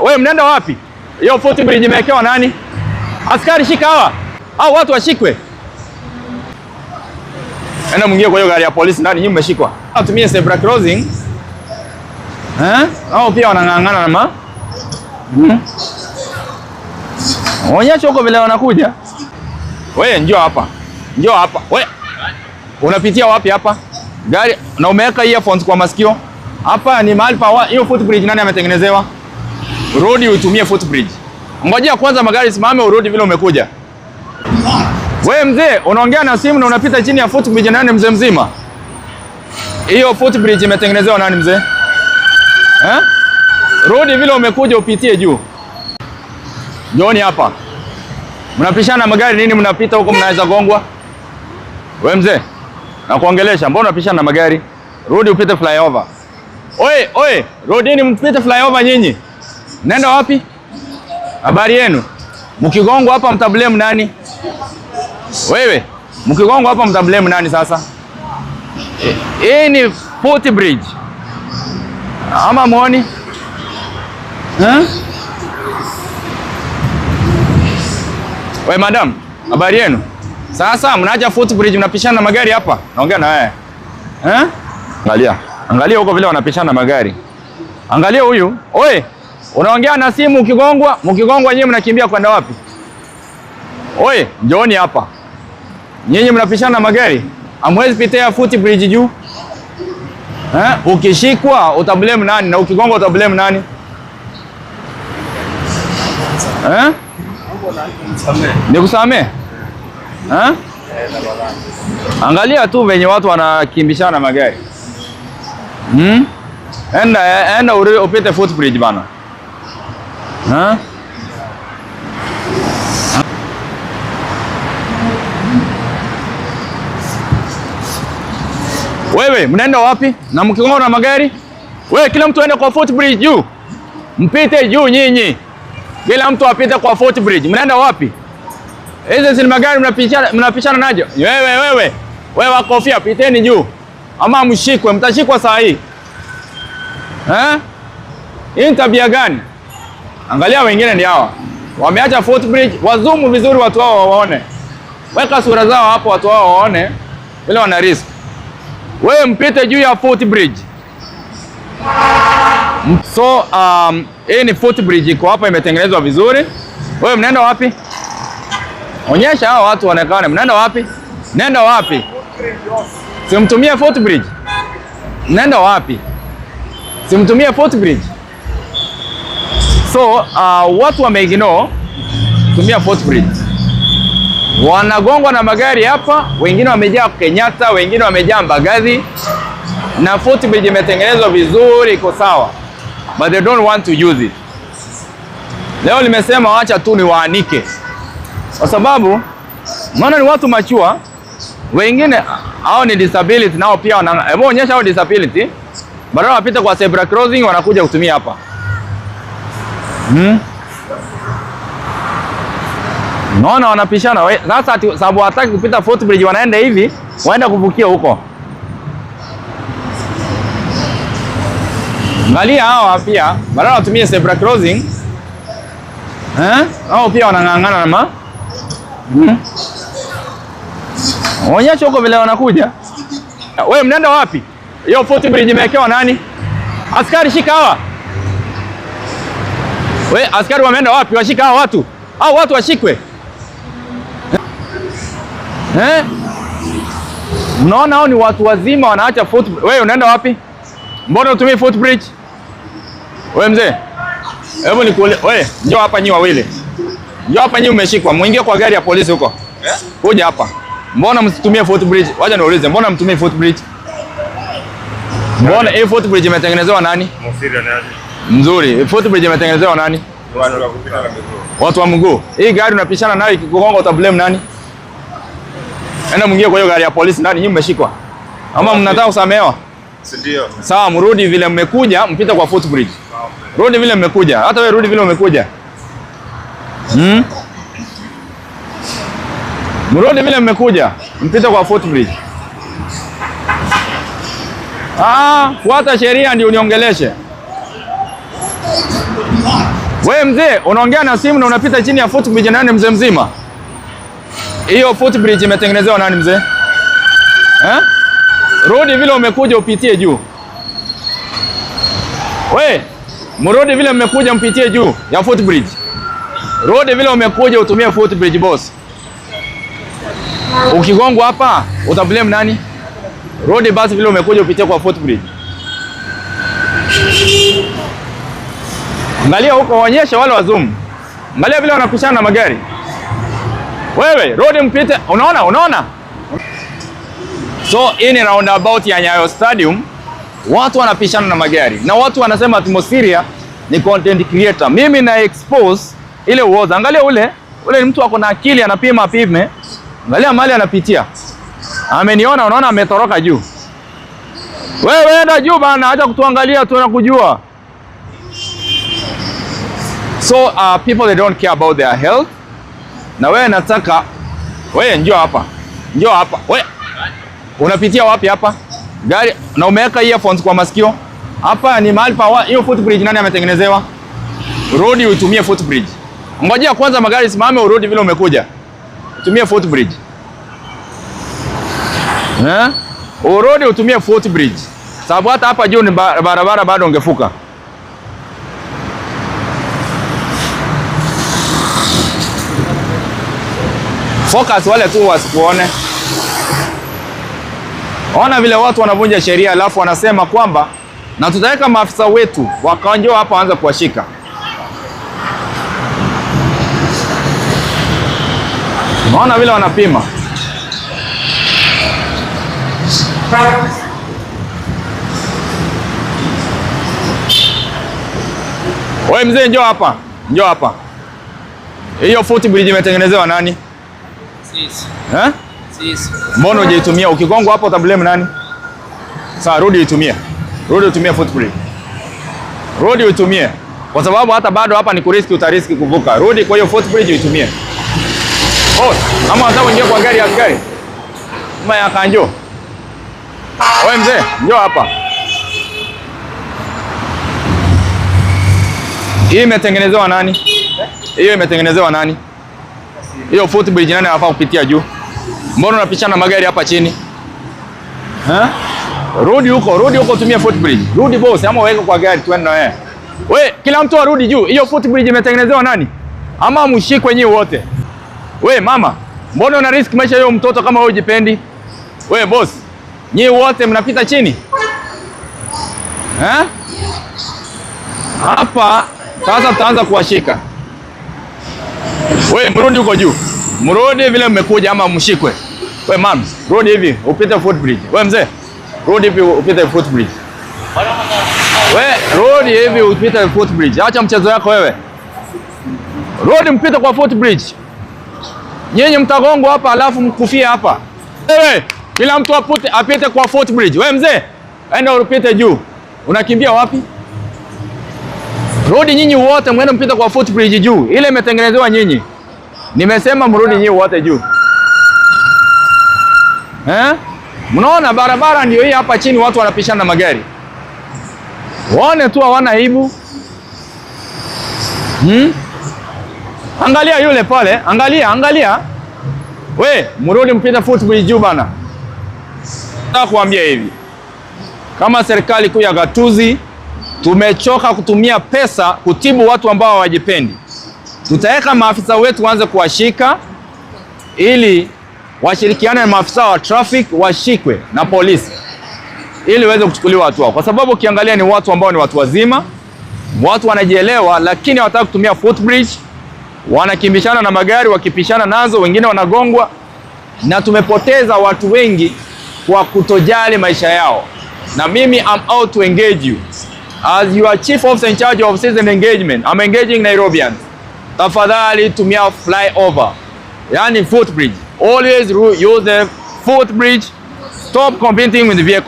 Wewe mnaenda wapi? Hiyo footbridge imewekewa nani? Askari shika hawa. Hao watu washikwe. Enda mwingie kwa hiyo gari ya polisi ndani, nyinyi mmeshikwa. Atumie zebra crossing. Hao pia wanang'ang'ana na Onyesha huko vile wanakuja. Wewe njoo hapa. Njoo hapa. Wewe unapitia wapi hapa? Gari na umeweka earphones kwa masikio. Hapa ni mahali pa hiyo footbridge nani ametengenezewa? Rudi utumie footbridge. Ngojea kwanza magari simame urudi vile umekuja. Wewe mzee, unaongea na simu na unapita chini ya footbridge nani mzee mzima? Hiyo footbridge imetengenezewa nani mzee? Rudi vile umekuja upitie juu. Njooni hapa. Mnapishana magari nini mnapita huko mnaweza gongwa? Wewe mzee, nakuongelesha, mbona unapishana na magari? Rudi upite flyover. Oe, rudini mpite flyover nyinyi. Nenda wapi? Habari yenu. Mkigongwa hapa mtablame nani? Wewe, mkigongwa hapa mtablame nani sasa? Hii ni footbridge. Ama muoni? Wewe madam, habari yenu? Sasa mnaacha footbridge mnapishana na magari hapa. Naongea na wewe. Angalia huko vile wanapishana magari. Angalia huyu. Oe, unaongea na simu mkigongwa nyinyi mnakimbia kwenda wapi? Oe, njooni hapa. Nyinyi mnapishana na magari. Hamwezi pitia footbridge juu. Ukishikwa utablame nani na ukigongwa utablame nani? Nikusamee? Angalia tu venye watu wanakimbishana na magari. Enda upite footbridge bana. Wewe mnaenda wapi? Na mkigongwa na magari? Wewe kila mtu aende kwa footbridge juu. Mpite juu nyinyi. Kila mtu apite kwa footbridge. Mnaenda wapi? Hizo si magari mnapishana najo. Wewe wa kofia piteni juu. Ama mshikwe, mtashikwa saa hii. Hii tabia gani? Angalia wengine ni hawa. Wameacha footbridge, wazumu vizuri watu hao waone. Weka sura zao hapo watu hao waone vile wana risk. Wewe mpite juu ya footbridge. So hii ni footbridge iko hapa imetengenezwa vizuri. Wewe mnaenda wapi? Onyesha hao watu waonekane. Mnaenda wapi? Nenda wapi? Simtumie footbridge. Mnaenda wapi? Simtumie footbridge. So watu wameignore tumia footbridge. Wanagongwa na magari hapa, wengine wamejaa Kenyatta, wengine wamejaa Mbagathi. Na footbridge imetengenezwa vizuri iko sawa. But they don't want to use it. Leo nimesema wacha tu ni waanike. Kwa sababu maana ni watu machua, wengine hao ni disability nao pia onyesha hao disability. Badala wapite kwa zebra crossing wanakuja kutumia hapa. Naona wanapishana. Sasa sababu hataki kupita footbridge wanaenda hivi, waenda kuvukia huko. Angalia hawa pia, badala watumie zebra crossing. Hao pia wanang'ang'ana na Onyesha huko vile wanakuja. Wewe mnaenda wapi? Hiyo footbridge imewekewa nani? Askari shika hawa. Wewe askari wameenda wapi? Washika hawa watu. Hao watu washikwe. Unaona hao ni watu wazima wanaacha footbridge. Wewe unaenda wapi? Mbona utumie footbridge? Wewe mzee. Hebu nikuulize. Wewe njoo hapa nyi wawili. Njoo hapa nyi umeshikwa. Muingie kwa gari ya polisi huko. Kuja hapa. Mbona msitumie footbridge? Wacha niulize, mbona mtumie footbridge? Mbona hii footbridge imetengenezewa nani? Mzuri. Footbridge imetengenezewa nani? Watu wa mguu. Hii gari unapishana nayo ikikugonga utablame nani? Enda mwingie kwa hiyo gari ya polisi ndani, nyinyi mmeshikwa. Ama mnataka kusamehewa? Ndio. Sawa, mrudi vile mmekuja, mpita kwa footbridge. Rudi vile mmekuja. Hata wewe rudi vile umekuja. Mrudi vile mmekuja, mpita kwa footbridge. Fuata sheria ndio uniongeleshe. Wewe mzee, unaongea na simu na unapita chini ya footbridge nani mzee mzima? Hiyo footbridge imetengenezewa nani mzee? Rudi vile umekuja upitie juu. We, mrudi vile mmekuja mpitie juu ya footbridge. Rudi vile umekuja utumie footbridge boss. Ukigongwa hapa, utablame nani? Rudi basi vile umekuja upitie kwa footbridge. Angalia huko, waonyesha wale wazumu. Angalia vile wanapishana na magari. Wewe, rudi mpite. Unaona? So, hii ni roundabout ya Nyayo Stadium. Watu wanapishana na magari. Na watu wanasema Atmosphere ni content creator. Mimi na expose ile uoza. Angalia ule ni mtu ako na akili, anapima apime. Angalia mahali anapitia. Ameniona, unaona ametoroka juu. Wewe enda juu bana, acha kutuangalia tunakujua. So people they don't care about their health. Na wewe nataka njoo hapa. Wewe unapitia wapi hapa? Gari na umeweka earphones kwa masikio. Hapa ni mahali pa hiyo footbridge nani ametengenezewa? Rudi utumie footbridge. Ngojea kwanza magari simame urudi vile umekuja. Utumie footbridge. Urudi utumie footbridge. Sababu hata hapa juu ni barabara bado ungefuka. Focus wale tu wasikuone. Ona vile watu wanavunja sheria alafu wanasema kwamba na tutaweka maafisa wetu wakaonjo hapa waanze kuwashika. Ona vile wanapima. Wewe mzee njoo hapa. Hiyo footbridge imetengenezewa nani? Sisi. Sisi. Mbona hujaitumia? Ukigongwa hapo utablame nani? Sasa rudi utumie. Rudi utumie footbridge. Rudi utumie. Kwa sababu hata bado hapa ni kuriski, utariski kuvuka. Rudi kwa hiyo footbridge utumie. Ama unataka kuingia kwa gari ya askari? Kama ya kanjo. Wewe mzee, njoo hapa. Hii imetengenezewa nani? Hiyo imetengenezewa nani? Hiyo footbridge nani anafaa kupitia juu? Mbona unapishana magari hapa chini? Rudi huko tumia footbridge. Rudi boss, ama weka kwa gari twende na wewe. We, kila mtu arudi juu. Hiyo footbridge imetengenezewa nani? Ama mshikwe nyinyi wote. We mama, mbona una risk maisha ya mtoto kama wewe ujipendi? We boss, nyinyi wote mnapita chini. Hapa sasa tutaanza kuwashika. We mrudi huko juu. Mrudi vile mmekuja ama mshikwe. We mama, rudi hivi upite footbridge. We mzee, rudi hivi upite footbridge. We rudi hivi upite footbridge. Acha mchezo yako wewe. Rudi mpite kwa footbridge. Nyinyi mtagongwa hapa alafu mkufie hapa. Wewe, kila mtu apite kwa footbridge. We mzee, enda upite juu. Unakimbia wapi? Rudi nyinyi wote mwende mpite kwa footbridge juu. Ile imetengenezewa nyinyi. Nimesema mrudi nyinyi wote juu. Mnaona barabara ndio hii hapa chini watu wanapishana na magari. Waone tu hawana aibu. Angalia yule pale, angalia. We, mrudi mpita footbridge juu bana. Nataka kuambia hivi. Kama serikali kuu ya gatuzi tumechoka kutumia pesa kutibu watu ambao hawajipendi. Tutaweka maafisa wetu waanze kuwashika ili washirikiane na maafisa wa traffic washikwe na polisi ili waweze kuchukuliwa hatua, kwa sababu ukiangalia ni watu ambao ni watu wazima, watu wanajielewa, lakini hawataka kutumia footbridge, wanakimbishana na magari, wakipishana nazo wengine wanagongwa, na tumepoteza watu wengi kwa kutojali maisha yao. Na mimi I'm out to engage you as your chief officer in charge of citizen engagement. I'm engaging Nairobians. Tafadhali tumia flyover, yani footbridge. Always use the footbridge. Stop competing with the vehicles.